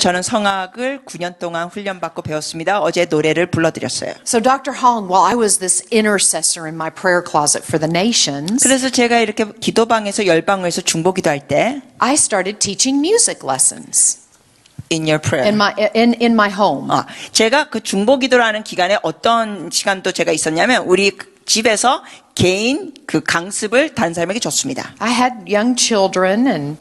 저는 성악을 9년 동안 훈련받고 배웠습니다. 어제 노래를 불러드렸어요. So Dr. Holland, while I was this intercessor in my prayer closet for the nations, 그래서 제가 이렇게 기도방에서 열방에서 중보기도 할 때 I started teaching music lessons in your prayer. in my home. 제가 그 중보기도라는 기간에 어떤 시간도 제가 있었냐면 우리 집에서 개인 그 강습을 다른 사람에게 줬습니다. I had young children and,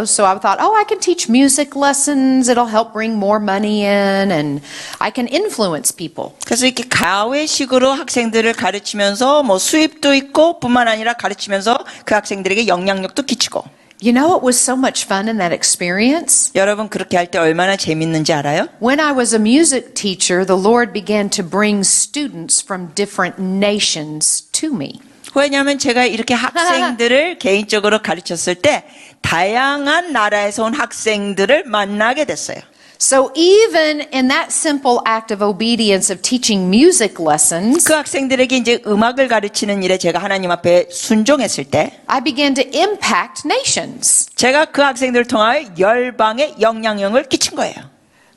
so I thought, I can teach music lessons. It'll help bring more money in and I can influence people. 그래서 이렇게 가외식으로 학생들을 가르치면서 뭐 수입도 있고 뿐만 아니라 가르치면서 그 학생들에게 영향력도 끼치고. You know what was so much fun in that experience? 여러분 그렇게 할 때 얼마나 재밌는지 알아요? When I was a music teacher, the Lord began to bring students from different nations to me. 왜냐하면 제가 이렇게 학생들을 개인적으로 가르쳤을 때 다양한 나라에서 온 학생들을 만나게 됐어요. So even in that simple act of obedience of teaching music lessons, 그 학생들에게 이제 음악을 가르치는 일에 제가 하나님 앞에 순종했을 때 I began to impact nations. 제가 그 학생들을 통하여 열방에 영향력을 끼친 거예요.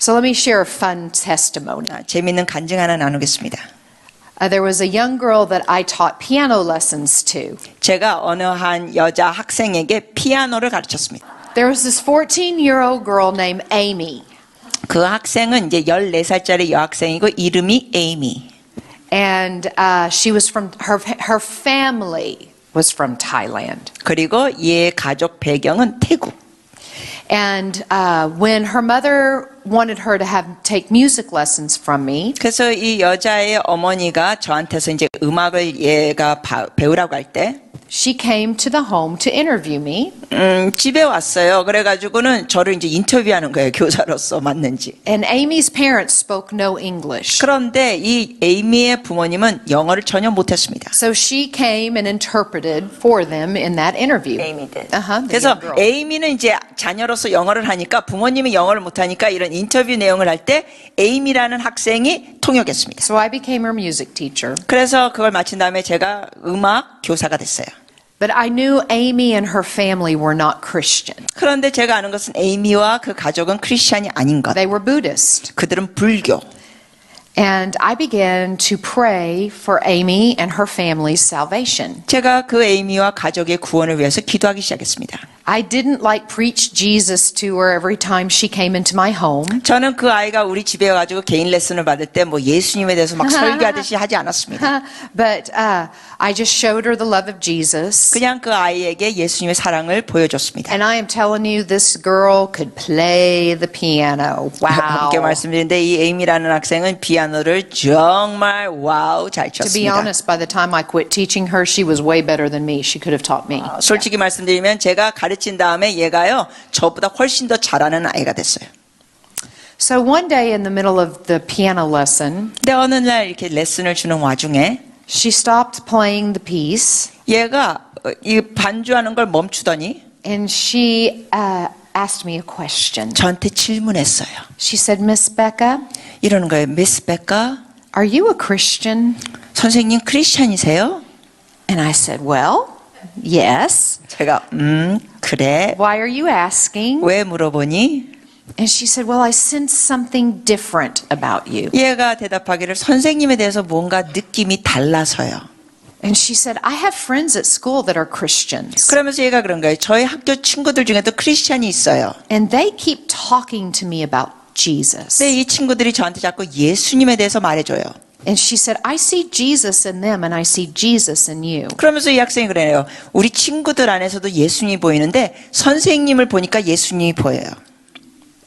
So let me share a fun testimony. 재미있는 간증 하나 나누겠습니다. There was a young girl that I taught piano lessons to. 제가 어느 한 여자 학생에게 피아노를 가르쳤습니다. There was this 14-year-old girl named Amy. 그 학생은 이제 14살짜리 여학생이고 이름이 에이미. And she was from her family was from Thailand. 그리고 얘 가족 배경은 태국. And when her mother wanted her to take music lessons from me, 그래서 이 여자의 어머니가 저한테서 이제 음악을 얘가 배우라고 할 때 she came to the home to interview me. 집에 왔어요. 그래가지고는 저를 이제 인터뷰하는 거예요. 교사로서 맞는지. And Amy's parents spoke no English. 그런데 이 에이미의 부모님은 영어를 전혀 못했습니다. So she came and interpreted for them in that interview. 에이미 did. The 그래서 young girl. 에이미는 이제 자녀로서 영어를 하니까 부모님이 영어를 못하니까 이런 인터뷰 내용을 할 때 에이미라는 학생이 통역했습니다. So I became her music teacher. 그래서 그걸 마친 다음에 제가 음악 교사가 됐어요. But I knew Amy and her family were not Christian. 그런데 제가 아는 것은 에이미와 그 가족은 크리스천이 아닌 것. They were Buddhist. 그들은 불교. And I began to pray for Amy and her family's salvation. 제가 그 에이미와 가족의 구원을 위해서 기도하기 시작했습니다. I didn't preach Jesus to her every time she came into my home. 저는 그 아이가 우리 집에 와가지고 개인 레슨을 받을 때 뭐 예수님에 대해서 막 설교하듯이 하지 않았습니다. But I just showed her the love of Jesus. 그냥 그 아이에게 예수님의 사랑을 보여줬습니다. And I am telling you, this girl could play the piano. Wow. 함께 말씀드리는데 이 에이미라는 학생은 피아노를 정말 와우 잘 To be 쳤습니다. honest, by the time I quit teaching her, she was way better than me. She could have taught me. 솔직히 말씀드리면 제가 가르친 다음에 얘가요 저보다 훨씬 더 잘하는 아이가 됐어요. So one day in the middle of the piano lesson, 근데 어느 날 이렇게 레슨을 주는 와중에 she stopped playing the piece 얘가 이 반주하는 걸 멈추더니 and she asked me a question. 저한테 질문했어요. She said, Miss Becca, 이러는 거예요. Miss Becca, are you a Christian? 선생님 크리스천이세요? And I said, well, yes. 제가 그래. Why are you asking? 왜 물어보니? And she said, well, I sense something different about you. 얘가 대답하기를 선생님에 대해서 뭔가 느낌이 달라서요. And she said, I have friends at school that are Christians. 그러면서 얘가 그런 거예요. 저희 학교 친구들 중에도 크리스천이 있어요. And they keep talking to me about Jesus. 근데 이 친구들이 저한테 자꾸 예수님에 대해서 말해줘요. And she said, I see Jesus in them and I see Jesus in you. 그러면서 이 학생이 그래요. 우리 친구들 안에서도 예수님이 보이는데 선생님을 보니까 예수님이 보여요.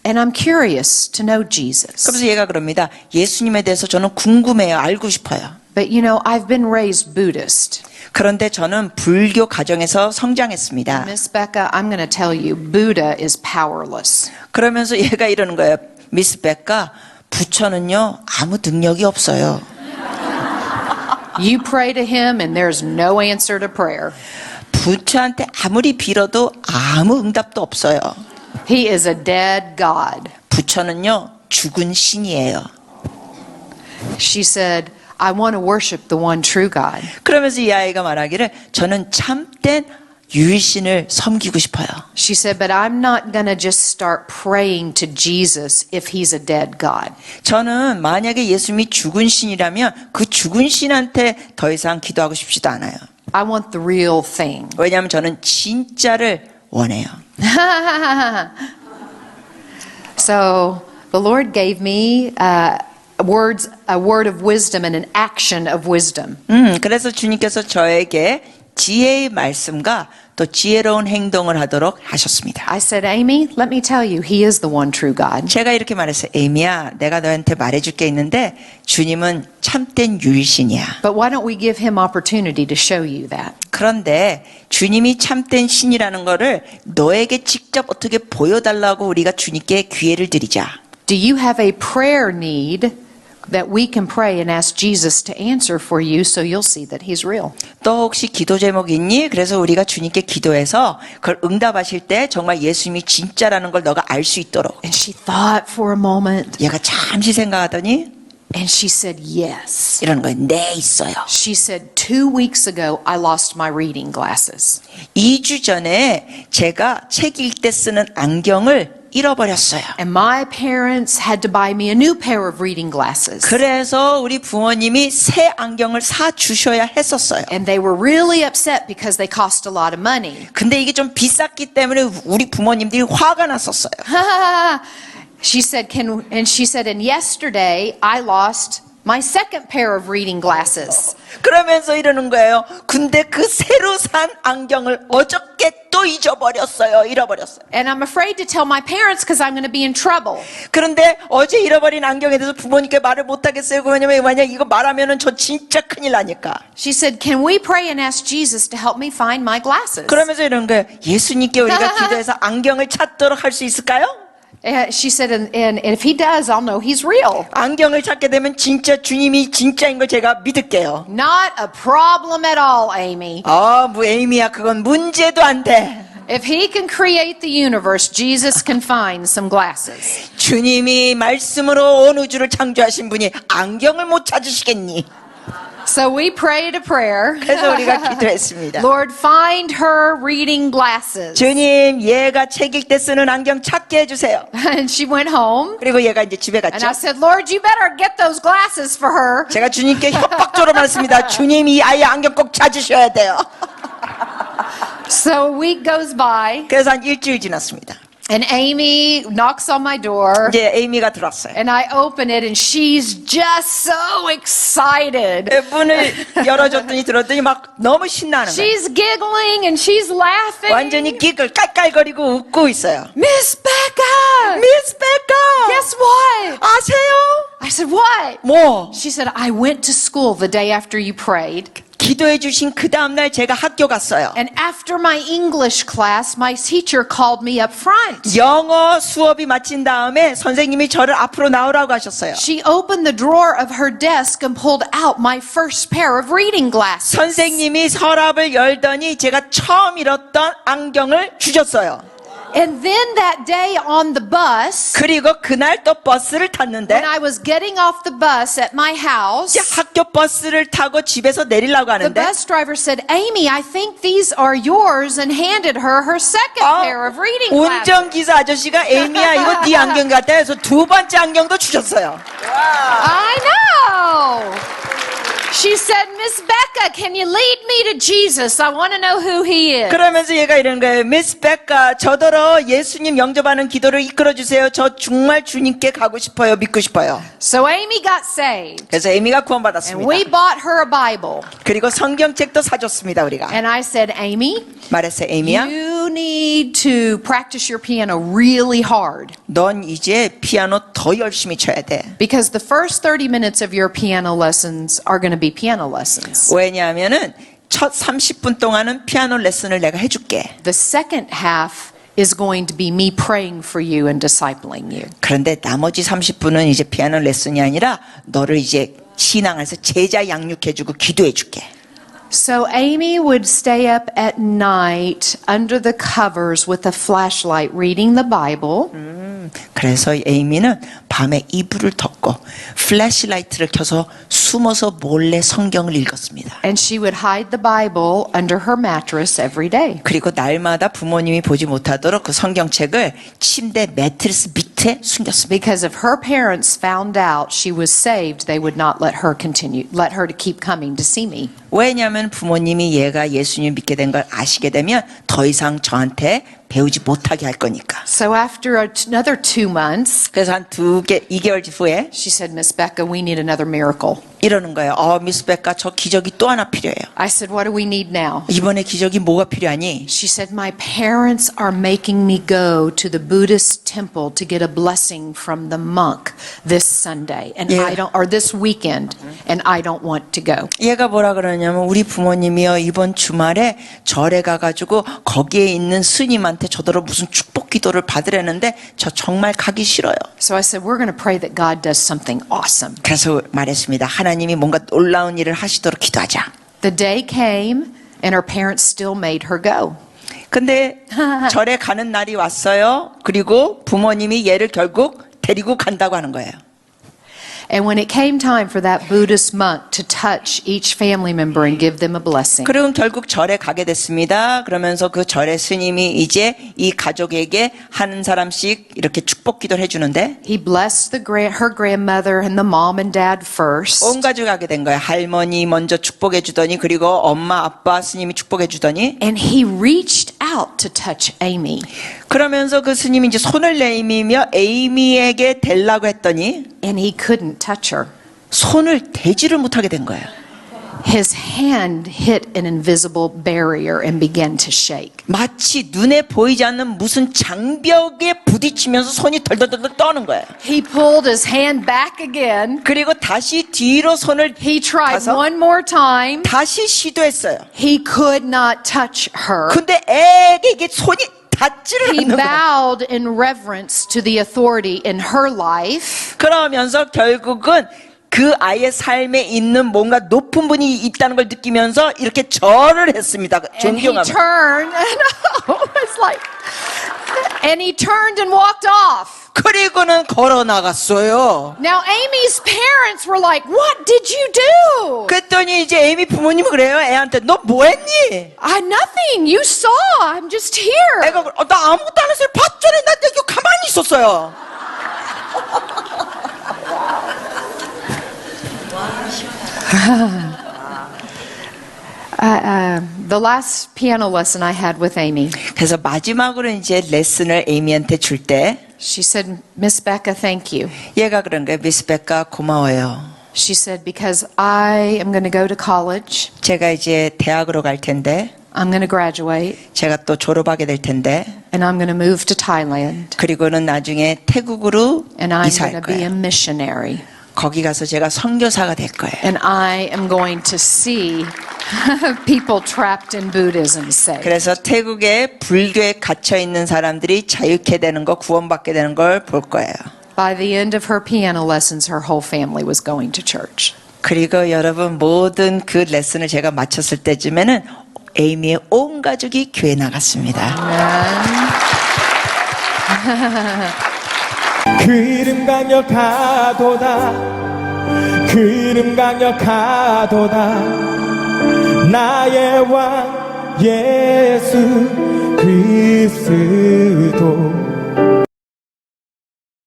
And I'm curious to know Jesus. 그래서 얘가 그럽니다. 예수님에 대해서 저는 궁금해요. 알고 싶어요. But you know, I've been raised Buddhist. 그런데 저는 불교 가정에서 성장했습니다. Miss Becca, I'm going to tell you, Buddha is powerless. 그러면서 얘가 이러는 거예요. 미스 베카, 부처는요 아무 능력이 없어요. You pray to him and there's no answer to prayer. 부처한테 아무리 빌어도 아무 응답도 없어요. He is a dead God. 부처는요 죽은 신이에요. She said, I want to worship the one true God. 그러면서 이 아이가 말하기를 저는 참된 유일신을 섬기고 싶어요. She said, but I'm not going to just start praying to Jesus if he's a dead God. 저는 만약에 예수님이 죽은 신이라면 그 죽은 신한테 더 이상 기도하고 싶지도 않아요. I want the real thing. 왜냐하면 저는 진짜를 원해요. So the Lord gave me a word of wisdom and an action of wisdom. 그래서 주님께서 저에게 지혜의 말씀과 또 지혜로운 행동을 하도록 하셨습니다. I said, Amy, let me tell you, he is the one true God. 제가 이렇게 말했어요. 에이미야, 내가 너한테 말해줄 게 있는데 주님은 참된 유일신이야. But why don't we give him opportunity to show you that? 그런데 주님이 참된 신이라는 거를 너에게 직접 어떻게 보여달라고 우리가 주님께 기회를 드리자. Do you have a prayer need that we can pray and ask Jesus to answer for you so you'll see that he's real? 또 혹시 기도 제목 있니? 그래서 우리가 주님께 기도해서 그걸 응답하실 때 정말 예수님이 진짜라는 걸 너가 알 수 있도록. And she thought for a moment 얘가 잠시 생각하더니 and she said, yes. 이러는 거예요. 네, 있어요. She said, 2 weeks ago, I lost my reading glasses. 2주 전에 제가 책 읽을 때 쓰는 안경을 잃어버렸어요. And my parents had to buy me a new pair of reading glasses. 그래서 우리 부모님이 새 안경을 사 주셔야 했었어요. And they were really upset because they cost a lot of money. 근데 이게 좀 비쌌기 때문에 우리 부모님들이 화가 났었어요. She said, and yesterday I lost my second pair of reading glasses. 그러면서 이러는 거예요. 근데 그 새로 산 안경을 어저께 또 잃어버렸어요. And I'm afraid to tell my parents because I'm going to be in trouble. 그런데 어제 잃어버린 안경에 대해서 부모님께 말을 못 하겠어요. 왜냐면 만약 이거 말하면은 저 진짜 큰일 나니까. She said, can we pray and ask Jesus to help me find my glasses? 그러면서 이러는 거예요. 예수님께 우리가 기도해서 안경을 찾도록 할 수 있을까요? She said, and if he does, I'll know he's real. 안경을 찾게 되면 진짜 주님이 진짜인 걸 제가 믿을게요. Not a problem at all, Amy. 뭐 에이미야, 그건 문제도 안 돼. If he can create the universe, Jesus can find some glasses. 주님이 말씀으로 온 우주를 창조하신 분이 안경을 못 찾으시겠니? So we prayed a prayer. 그래서 우리가 기도했습니다. Lord, find her reading glasses. 주님, 얘가 책 읽을 때 쓰는 안경 찾게 해주세요. And she went home. 그리고 얘가 이제 집에 And I 갔죠. said, Lord, you better get those glasses for her. 제가 주님께 협박조로 말했습니다. 주님, 이 아이 안경 꼭 찾으셔야 돼요. So a week goes by. 그래서 한 일주일 지났습니다. And Amy knocks on my door. 이제 에이미가 들어왔어요. And I open it and she's just so excited. 문을 열어줬더니 들었더니 막 너무 신나는 거예요. She's giggling and she's laughing. 완전히 기글 깔깔거리고 웃고 있어요. Miss Becca! 미스 베카! Guess what? 아세요? I said, what? 뭐? She said, I went to school the day after you prayed. 기도해 주신 그 다음날 제가 학교 갔어요. And after my English class, my teacher called me up front. 영어 수업이 마친 다음에 선생님이 저를 앞으로 나오라고 하셨어요. She opened the drawer of her desk and pulled out my first pair of reading glasses. 선생님이 서랍을 열더니 제가 처음 잃었던 안경을 주셨어요. And then that day on the bus, 그리고 그날 또 버스를 탔는데 when I was getting off the bus at my house, 이제 학교 버스를 타고 집에서 내리려고 the 하는데 bus driver said, Amy, I think these are yours, and handed her second pair of reading glasses. 운전기사 아저씨가 에이미야 이거 네 안경 같아 해서 두 번째 안경도 주셨어요. I know. She said, Miss Becca, can you lead me to Jesus? I want to know who he is. 그러면서 얘가 이러는 거예요. 미스 베카 저더러 예수님 영접하는 기도를 이끌어 주세요. 저 정말 주님께 가고 싶어요. 믿고 싶어요. So Amy got saved. 그래서 에이미가 And 구원받았습니다. we bought her a Bible. 그리고 성경책도 사줬습니다. 우리가. And I said, Amy, 말했어요. 에이미야 you need to practice your piano really hard. 넌 이제 피아노 더 열심히 쳐야 돼. Because the first 30 minutes of your piano lessons are going to be piano lessons. 왜냐하면은 첫 30분 동안은 피아노 레슨을 내가 해줄게. The second half is going to be me praying for you and discipling you. 그런데 나머지 30분은 이제 피아노 레슨이 아니라 너를 이제 신앙에서 제자 양육해주고 기도해줄게. So Amy would stay up at night under the covers with a flashlight reading the Bible. 그래서 에이미는 밤에 이불을 덮고 플래시라이트를 켜서 숨어서 몰래 성경을 읽었습니다. And she would hide the Bible under her mattress every day. 그리고 날마다 부모님이 보지 못하도록 그 성경책을 침대 매트리스 밑에 숨겼습니다. Because if her parents found out she was saved, they would not let her to keep coming to see me. 왜냐하면 부모님이 얘가 예수님 믿게 된 걸 아시게 되면 더 이상 저한테 배우지 못하게 할 거니까. So after another 2 months, 그래서 한 2개월 후에 she said, Miss Becca, we need another miracle. 이러는 거예요. 미스 베카, 저 기적이 또 하나 필요해요. I said, what do we need now? 이번에 기적이 뭐가 필요하니? She said, my parents are making me go to the Buddhist temple to get a blessing from the monk this Sunday, and or this weekend, and I don't want to go. 얘가 뭐라 그러냐면 우리 부모님이요 이번 주말에 절에 가가지고 거기에 있는 스님한테 저더러 무슨 축복 기도를 받으려는데 저 정말 가기 싫어요. So I said, we're going to pray that God does something awesome. 그래서 말했습니다. 하나님이 뭔가 놀라운 일을 하시도록 기도하자. The day came, and her parents still made her go. 근데 절에 가는 날이 왔어요. 그리고 부모님이 얘를 결국 데리고 간다고 하는 거예요. And when it came time for that Buddhist monk to touch each family member and give them a blessing, 그럼 결국 절에 가게 됐습니다. 그러면서 그 절의 스님이 이제 이 가족에게 한 사람씩 이렇게 축복 기도를 해주는데 he blessed her grandmother and the mom and dad first. 온 가족이 하게 된 거예요. 할머니 먼저 축복해 주더니 그리고 엄마, 아빠, 스님이 축복해 주더니 And he reached out to touch Amy. 그러면서 그 스님이 이제 손을 내밀며 에이미에게 대려고 했더니 And he couldn't touch her. 손을 대지를 못하게 된 거예요. His hand hit an invisible barrier and began to shake. 마치 눈에 보이지 않는 무슨 장벽에 부딪히면서 손이 덜덜덜 떠는 거예요. He pulled his hand back again. 그리고 다시 뒤로 손을 He tried 가서 one more time. 다시 시도했어요. He could not touch her. 근데 애에게 이게 손이 닿지를 He 않는 거예요. bowed in reverence to the authority in her life. 그러면서 결국은 그 아이의 삶에 있는 뭔가 높은 분이 있다는 걸 느끼면서 이렇게 절을 했습니다. And he 존경하며. turned, it's like, and he turned and walked off. 그리고는 걸어 나갔어요. Now Amy's parents were like, "What did you do?" 그랬더니 이제 에이미 부모님이 그래요. 애한테 너 뭐했니? Nothing. You saw. I'm just here. 애가 나 아무것도 안 했어요. 봤잖아요. 나 여기 가만히 있었어요. The last piano lesson I had with Amy, 그래서 마지막으로 이제 레슨을 에이미한테 줄 때 she said, Miss Becca, thank you. 얘가 그런 거예요. 미스 베카 고마워요. She said, because I am going to go to college. 제가 이제 대학으로 갈 텐데 I'm going to graduate. 제가 또 졸업하게 될 텐데 And I'm going to move to Thailand. 그리고는 나중에 태국으로 And I'm 이사할 going to be a 거예요. missionary. 거기 가서 제가 선교사가 될 거예요. And I am going to see people trapped in Buddhism saved. 그래서 태국의 불교에 갇혀 있는 사람들이 자유케 되는 거, 구원받게 되는 걸 볼 거예요. By the end of her piano lessons, her whole family was going to church. 그리고 여러분 모든 그 레슨을 제가 마쳤을 때쯤에는 에이미의 온 가족이 교회 나갔습니다. 그 이름 강력하도다 그 이름 강력하도다 나의 왕 예수 그리스도